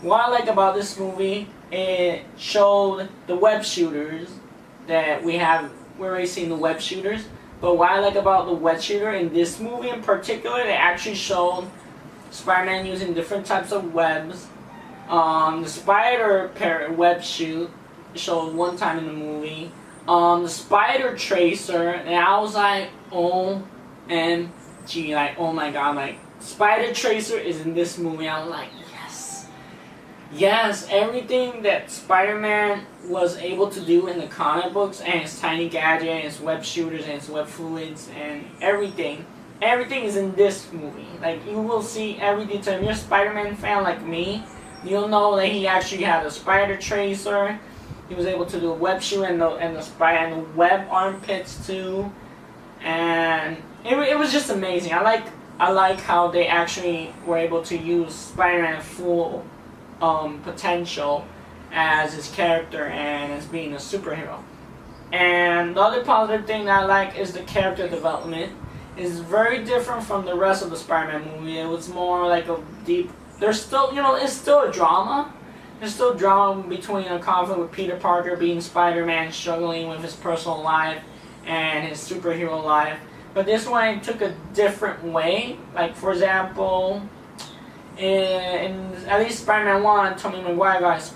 what I like about this movie, it showed the web shooters that we have. We're already seen the web shooters, but what I like about the web shooter in this movie in particular, they actually showed Spider-Man using different types of webs. The spider web shoot showed one time in the movie. The spider tracer, and I was like, OMG, like, oh my god, like, Spider Tracer is in this movie. I was like, yes. Yes, everything that Spider-Man was able to do in the comic books, and his tiny gadget, and his web shooters, and his web fluids, and everything. Everything is in this movie. Like, you will see every detail. If you're a Spider-Man fan like me, you'll know that he actually had a Spider Tracer. He was able to do a web shooter and the web armpits too. And it was just amazing. I like how they actually were able to use Spider-Man's full potential as his character and as being a superhero. And the other positive thing that I like is the character development. It's very different from the rest of the Spider-Man movie. It was more like a deep. There's still, it's still a drama. There's still drama between a conflict with Peter Parker being Spider-Man, struggling with his personal life and his superhero life. But this one took a different way. Like, for example, in at least Spider-Man 1, Tobey Maguire got his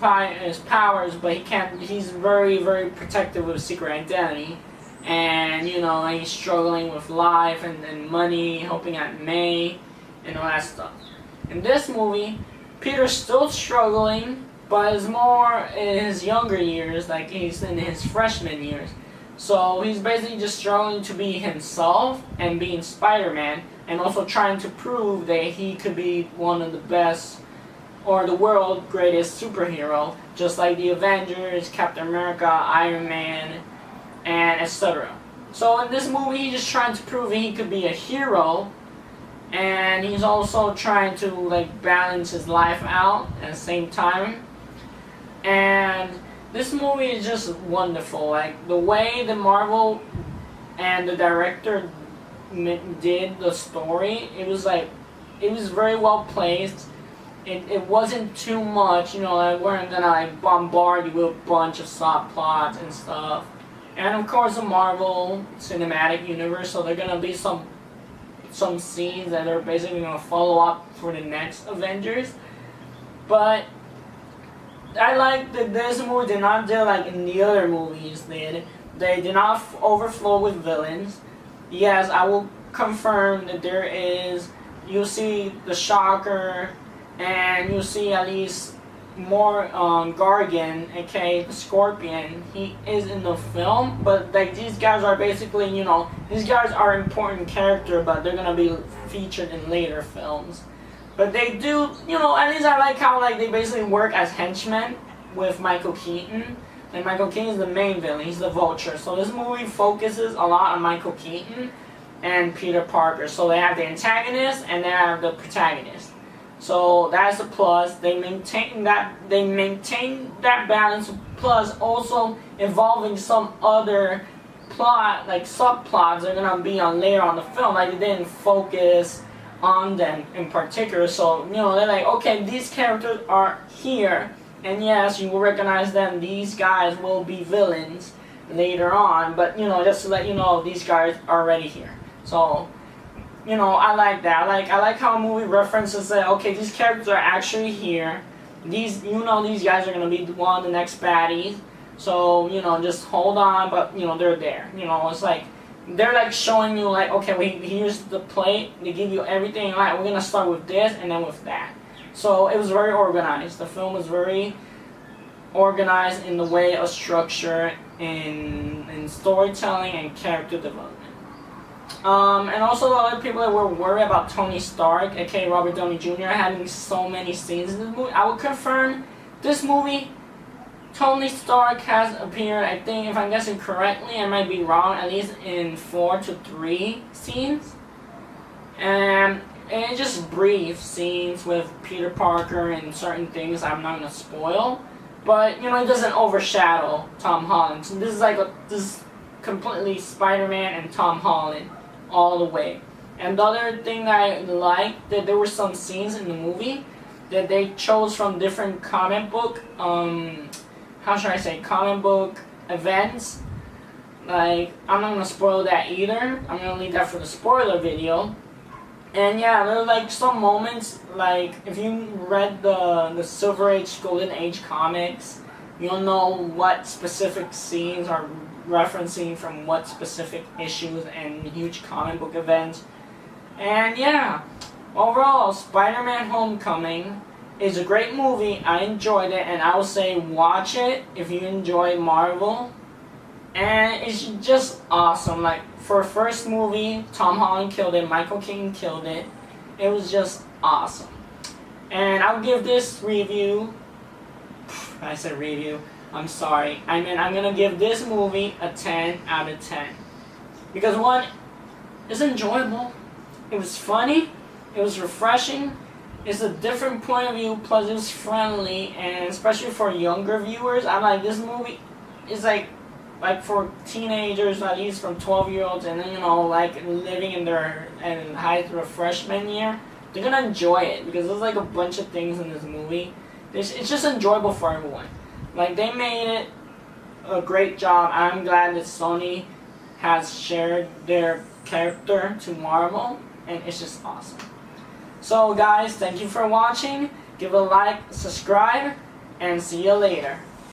powers, but he's very, very protective with his secret identity. And, he's struggling with life and money, hoping at May, and all that stuff. In this movie, Peter's still struggling, but is more in his younger years, like he's in his freshman years. So he's basically just struggling to be himself and being Spider-Man, and also trying to prove that he could be one of the best, or the world's greatest superhero, just like the Avengers, Captain America, Iron Man, and etc. So in this movie, he's just trying to prove that he could be a hero, and he's also trying to balance his life out at the same time. And this movie is just wonderful. Like, the way the Marvel and the director did the story, it was very well placed. It wasn't too much, we weren't gonna bombard you with a bunch of subplots and stuff. And of course, the Marvel Cinematic Universe, so there are gonna be some scenes that are basically gonna follow up for the next Avengers. But I like that this movie did not do like in the other movies did. They did not overflow with villains. Yes, I will confirm that you'll see the Shocker, and you'll see at least more Gargan, aka the Scorpion. He is in the film, but these guys are basically, these guys are important character, but they're gonna be featured in later films. But they do, at least I like how they basically work as henchmen with Michael Keaton. And Michael Keaton is the main villain, he's the Vulture. So this movie focuses a lot on Michael Keaton and Peter Parker. So they have the antagonist and they have the protagonist. So that's a plus. They maintain that balance, plus also involving some other plot, like subplots they're gonna be on later on the film. Like, they didn't focus on them in particular. So, they're like, okay, these characters are here, and yes, you will recognize them. These guys will be villains later on, but just to let you know, these guys are already here. So, I like that. I like how a movie references that, okay, these characters are actually here. These guys are gonna be one of the next baddies. So, just hold on, but they're there. It's like they're showing you okay, here's the plate. They give you everything. We're gonna start with this and then with that. So it was very organized. The film was very organized in the way of structure, in storytelling and character development. And also the other people that were worried about Tony Stark, aka Robert Downey Jr., having so many scenes in this movie, I will confirm this movie, Tony Stark has appeared, I think, if I'm guessing correctly, I might be wrong, at least in 4 to 3 scenes. And it's just brief scenes with Peter Parker and certain things I'm not going to spoil. But, it doesn't overshadow Tom Holland. So this is completely Spider-Man and Tom Holland all the way. And the other thing that I liked, that there were some scenes in the movie that they chose from different comic book, how should I say, comic book events. Like, I'm not gonna spoil that either. I'm gonna leave that for the spoiler video. And yeah, there are like some moments, like if you read the Silver Age, Golden Age comics, you'll know what specific scenes are referencing from what specific issues and huge comic book events. And yeah, overall, Spider-Man Homecoming is a great movie. I enjoyed it, and I would say watch it if you enjoy Marvel. And it's just awesome. Like, for a first movie, Tom Holland killed it, Michael Keaton killed it. It was just awesome. And I'll give this review, I said review, I'm sorry. I mean, I'm gonna give this movie a 10 out of 10. Because one, it's enjoyable. It was funny, it was refreshing, it's a different point of view, plus it was friendly, and especially for younger viewers, I'm like, this movie is like for teenagers, at least from 12-year-olds, and then, you know, like living in their height of freshman year, they're gonna enjoy it because there's like a bunch of things in this movie. It's just enjoyable for everyone. Like, they made it a great job. I'm glad that Sony has shared their character to Marvel, and it's just awesome. So guys, thank you for watching. Give a like, subscribe, and see you later.